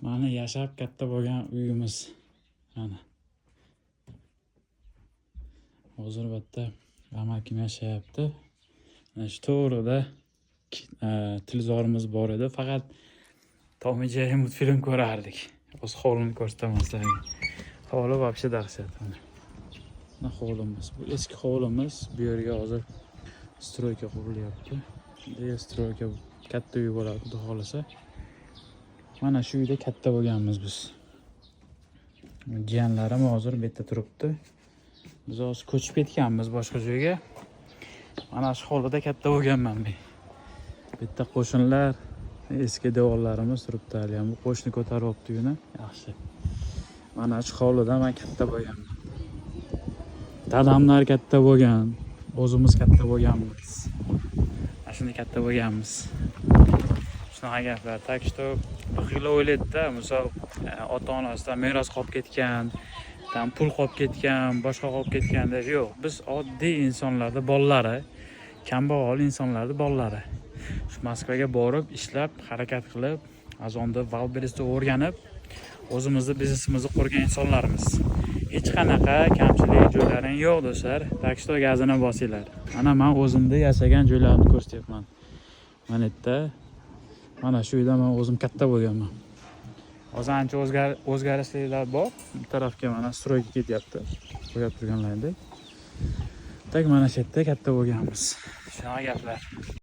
Mana yashab katta bo'lgan uyimiz. Mana. Hozir bu yerda amakim yashayapti. Mana shu to'g'rida televizorimiz bor edi. Faqat Tom and Jerry multfilm ko'rardik. O'z hovlini ko'rsatamasdan. Hovli вообще dahshat. Mana hovlimiz. Bu eski hovlimiz. Bu yerga hozir stroyka qurilyapti. Stroyka katta uy bo'ladi, xudo xolasa. Mana shu uyda katta bo'lganmiz biz. Jiyanlarim hozir bu yerda turibdi. Biz hozir ko'chib ketganmiz boshqa joyga. Mana shu hovlida katta bo'lganman men. Bu yerda qo'shinlar, eski devorlarimiz turibdi hali ham. Bu qo'shni ko'taryapti uyni. Yaxshi. Mana shu hovlida men katta bo'lganman. Dadamlar katta bo'lgan, o'zimiz katta bo'lganmiz. Mana shunday katta bo'lganmiz. Shunaqa gaplar. Tak что bir xil o'ylaydi-da, misol ota-onasidan meros qolib ketgan, pul qolib ketgan, boshqa qolib ketgan deb yo'q. Biz oddiy insonlarning bolalari, kambag'al insonlarning bolalari. Shu Moskvaga borib, ishlab, harakat qilib, azonda valberistni o'rganib, o'zimizni biznesimizni qurgan insonlarimiz. Hech qanaqa kamchilik joylaring yo'q do'stlar. Tak что gazini bosinglar. Mana men o'zimda yashagan joylarni ko'rsatyapman. Mana yerda mana shu uyda men o'zim katta bo'lganman. Hozir ancha o'zgarishlar bor. Bu tarafga mana stroyga ketyapti. Qo'yib turganlaringdek. Tak mana shu yerda katta bo'lganmiz. Shunaqa gaplar.